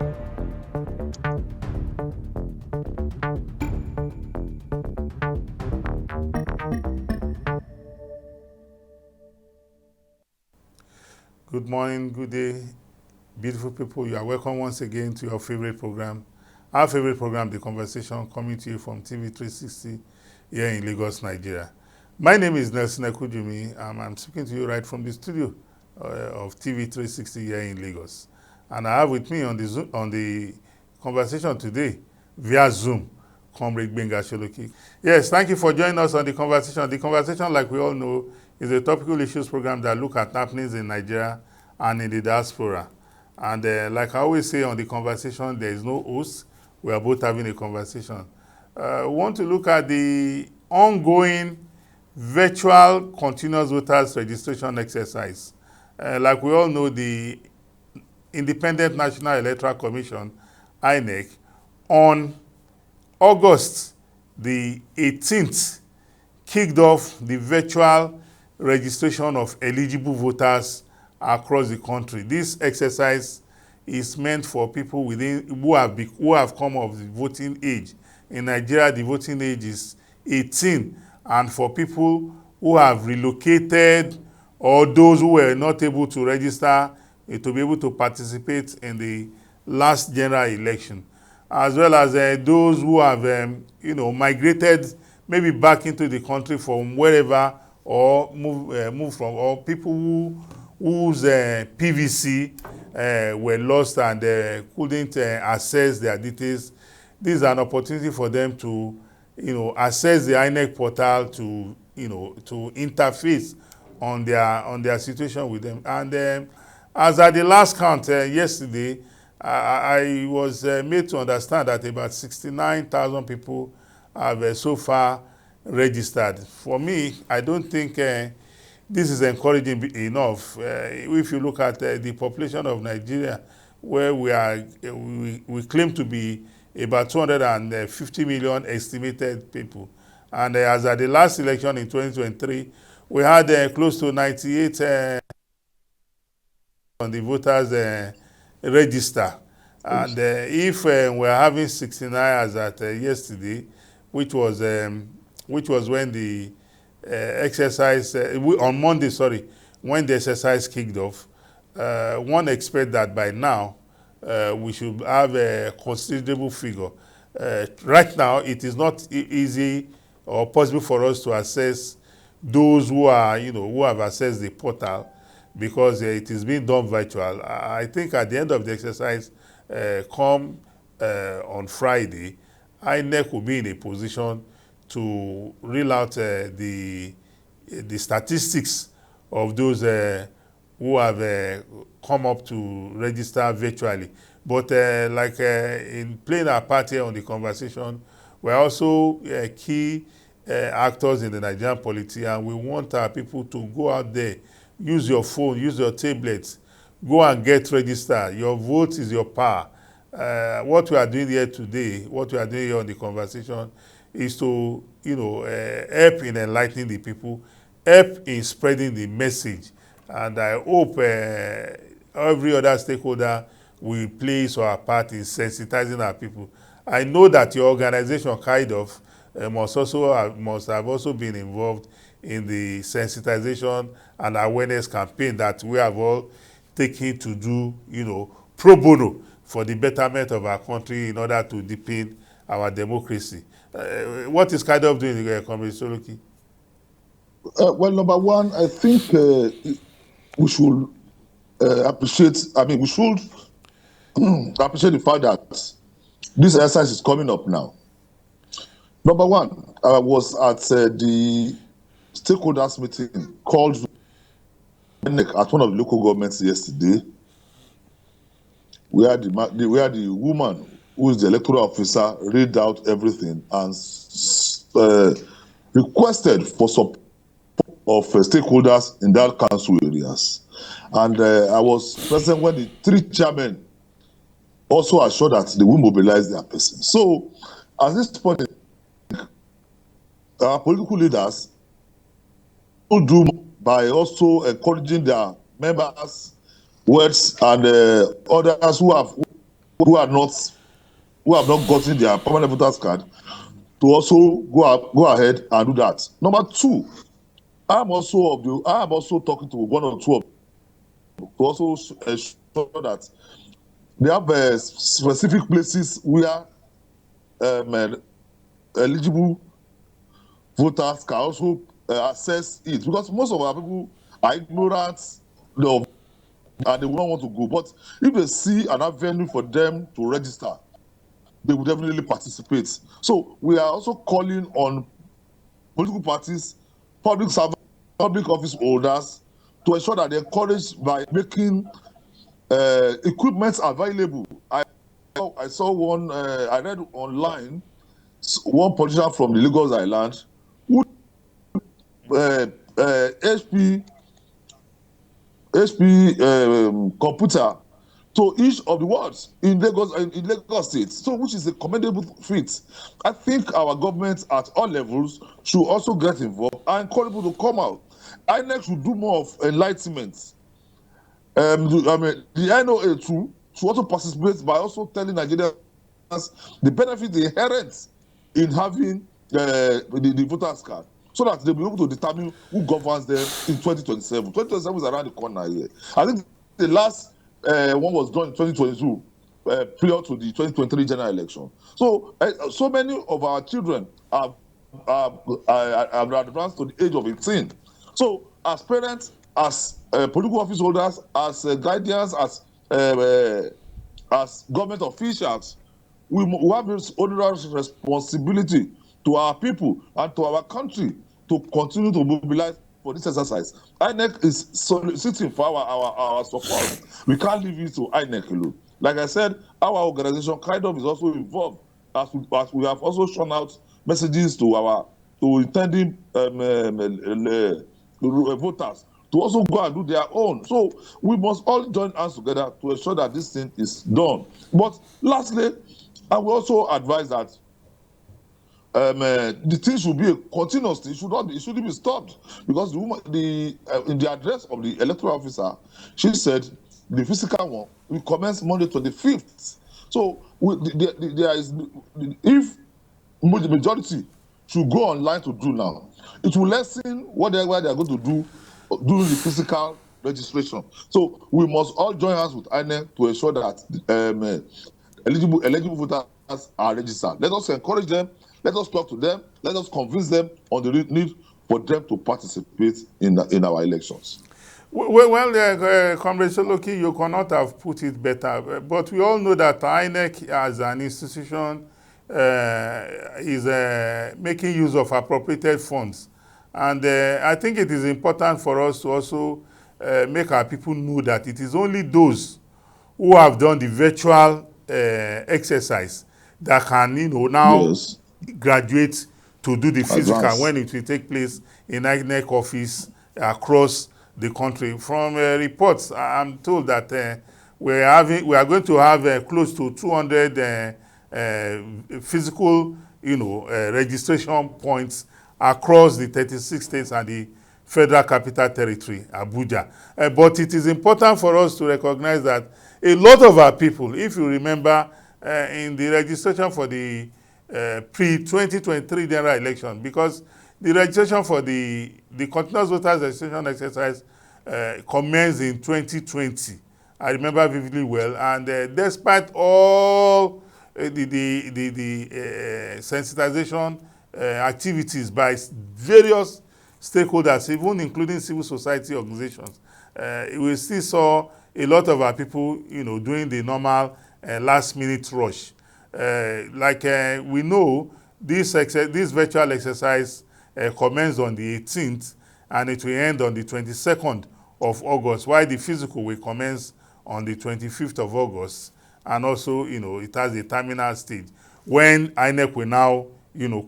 Good morning, good day, beautiful people. You are welcome once again to your favorite program. Our favorite program, The Conversation, coming to you from TV360 here in Lagos, Nigeria. My name is Nelson Ekujumi, and I'm speaking to you right from the studio of TV360 here in Lagos. And I have with me on the conversation today, via Zoom, Comrade Gbenga Sholoki. Yes, thank you for joining us on The Conversation. The Conversation, like we all know, is a topical issues program that look at happenings in Nigeria and in the diaspora. And like I always say on The Conversation, there is no host. We are both having a conversation. We want to look at the ongoing virtual continuous voters registration exercise. Like we all know, the Independent National Electoral Commission, INEC, on August the 18th, kicked off the virtual registration of eligible voters across the country. This exercise is meant for people who have come of the voting age. In Nigeria, the voting age is 18, and for people who have relocated or those who were not able to register to be able to participate in the last general election, as well as those who have migrated maybe back into the country from wherever, or move from, or people whose PVC were lost and couldn't access their details. This is an opportunity for them to access the INEC portal to to interface on their situation with them. And as at the last count yesterday, I was made to understand that about 69,000 people have so far registered. For me, I don't think this is encouraging enough. If you look at the population of Nigeria, where we claim to be about 250 million estimated people. And as at the last election in 2023, we had close to 98 on the voters register. And if we're having 69 as at yesterday, which was when the exercise on Monday, sorry, when the exercise kicked off, one expect that by now we should have a considerable figure. Right now, it is not easy or possible for us to assess those who are who have accessed the portal, because it is being done virtual. I think at the end of the exercise, come on Friday, INEC will be in a position to reel out the statistics of those who have come up to register virtually. But in playing our part here on the conversation, we're also key actors in the Nigerian polity, and we want our people to go out there, use your phone, use your tablets, go and get registered. Your vote is your power. What we are doing here today, what we are doing here on the conversation, is to help in enlightening the people, help in spreading the message. And I hope every other stakeholder will play our part in sensitizing our people. I know that your organization, kind of, must have also been involved in the sensitization and awareness campaign that we have all taken to do, pro bono, for the betterment of our country in order to deepen our democracy. What is kind of doing, Comrade Soloki? Well, number one, I think we should appreciate. I mean, we should appreciate the fact that this exercise is coming up now. Number one, I was at the stakeholders meeting called at one of the local governments yesterday, where the woman who is the electoral officer read out everything and requested for support of stakeholders in that council areas. And I was present when the three chairmen also assured that they will mobilize their person. So at this point, our political leaders will do by also encouraging their members, words, and others who have who are not who have not gotten their permanent voters card to also go ahead and do that. Number two, I am also talking to one or two of them to also ensure that they have specific places where eligible voters can also access it, because most of our people are ignorant of, and they will not want to go. But if they see an avenue for them to register, they will definitely participate. So we are also calling on political parties, public servants, public office holders to ensure that they encourage by making equipment available. I saw one, I read online, one politician from the Lagos Island who HP computer to each of the wards in Lagos State, so which is a commendable feat. I think our government at all levels should also get involved and encourage people to come out. INEC should do more of enlightenment. I mean, the NOA too should also participate by also telling Nigerians the benefit inherent in having the voters card, so that they'll be able to determine who governs them in 2027. 2027 is around the corner here. I think the last one was done in 2022, prior to the 2023 general election. So, so many of our children have advanced to the age of 18. So, as parents, as political office holders, as guardians, as government officials, we have this onerous responsibility to our people and to our country to continue to mobilize for this exercise. INEC is soliciting for our support. We can't leave it to INEC alone. Like I said, our organization kind of is also involved, as we have also shown out messages to intending voters to also go and do their own. So we must all join hands together to ensure that this thing is done. But lastly, I will also advise that the thing should be a continuous thing. It shouldn't be stopped, because the woman, in the address of the electoral officer, she said the physical one will commence Monday 25th. So there is, if the majority should go online to do now, it will lessen whatever they are going to do during the physical registration. So we must all join hands with INEC to ensure that eligible voters are registered. Let us encourage them. Let us talk to them. Let us convince them on the need for them to participate in our elections. Well, Comrade Soloki, you cannot have put it better. But we all know that INEC as an institution is making use of appropriated funds. And I think it is important for us to also make our people know that it is only those who have done the virtual exercise that can, now Yes. graduate to do the physical Advance. when it will take place in INEC office across the country. From reports, I'm told that we are going to have close to 200 physical, registration points across the 36 states and the Federal Capital Territory, Abuja. But it is important for us to recognize that a lot of our people, if you remember, in the registration for the pre-2023 general election, because the registration for the continuous voters registration exercise commenced in 2020. I remember vividly well, and despite all the sensitization activities by various stakeholders, even including civil society organizations, we still saw a lot of our people, doing the normal last-minute rush. We know, this virtual exercise commenced on the 18th, and it will end on the 22nd of August, while the physical will commence on the 25th of August. And also, it has a terminal stage when INEC will now,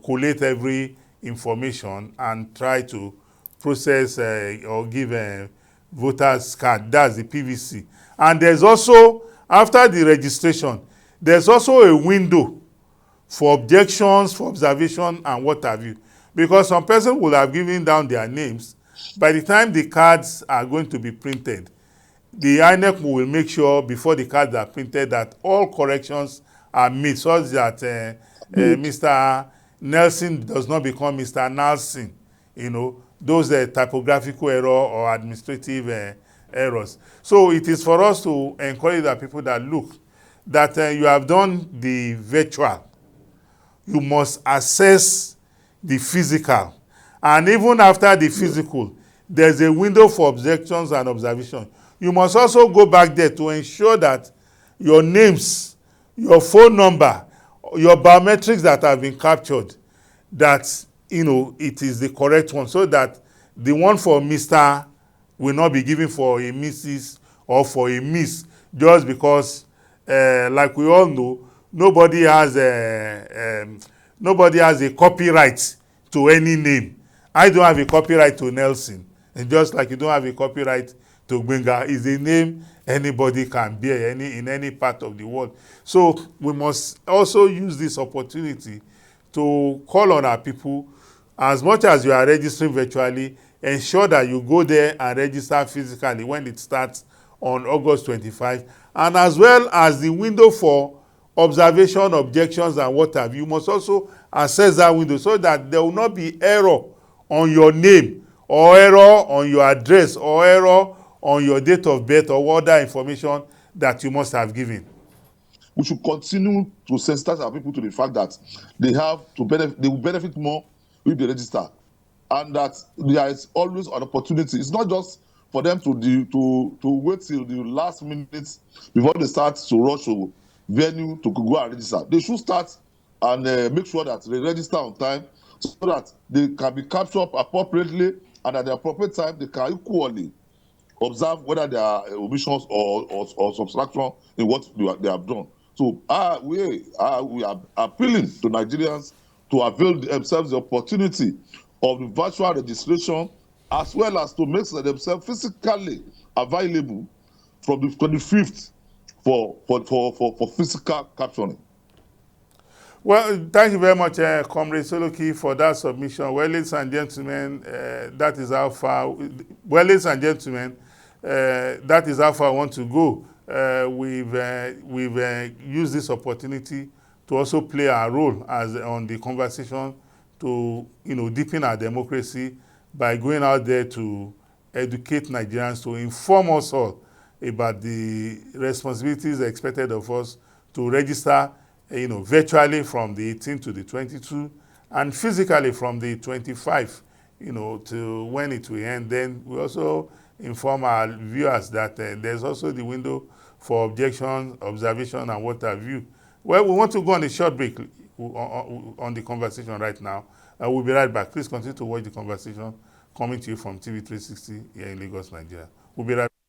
collate every information and try to process or give voters card. That's the PVC. And there's also, after the registration, there's also a window for objections, for observation, and what have you. Because some person will have given down their names. By the time the cards are going to be printed, the INEC will make sure before the cards are printed that all corrections are made such that Mr. Nelson does not become Mr. Nelson. You know, those typographical error or administrative errors. So it is for us to encourage the people that look, that you have done the virtual, you must assess the physical. And even after the physical, there's a window for objections and observation. You must also go back there to ensure that your names, your phone number, your biometrics that have been captured, that it is the correct one, so that the one for Mr. will not be given for a Mrs. or for a Miss, just because like we all know, nobody has a copyright to any name. I don't have a copyright to Nelson, and just like you don't have a copyright to Gbenga, is a name anybody can bear in any part of the world. So we must also use this opportunity to call on our people, as much as you are registering virtually, ensure that you go there and register physically when it starts on August 25. And as well as the window for observation, objections, and what have you, must also access that window so that there will not be error on your name, or error on your address, or error on your date of birth, or other information that you must have given. We should continue to sensitize our people to the fact that they will benefit more if they register, and that there is always an opportunity. It's not just for them to wait till the last minute before they start to rush to venue to go and register. They should start and make sure that they register on time, so that they can be captured appropriately, and at the appropriate time they can equally observe whether there are omissions or subtraction in what they have done. So we are appealing to Nigerians to avail themselves the opportunity of the virtual registration, as well as to make themselves physically available from the 25th for physical capturing. Well, thank you very much, Comrade Soloki, for that submission. Well, ladies and gentlemen, that is how far. Well, ladies and gentlemen, that is how far I want to go. We've used this opportunity to also play our role as on the conversation to deepen our democracy by going out there to educate Nigerians, to inform us all about the responsibilities expected of us to register virtually from the 18 to the 22, and physically from the 25, to when it will end. Then we also inform our viewers that there's also the window for objection, observation, and what have you. Well, we want to go on a short break on the conversation right now. We'll be right back. Please continue to watch the conversation coming to you from TV 360 here in Lagos, Nigeria. We'll be right back.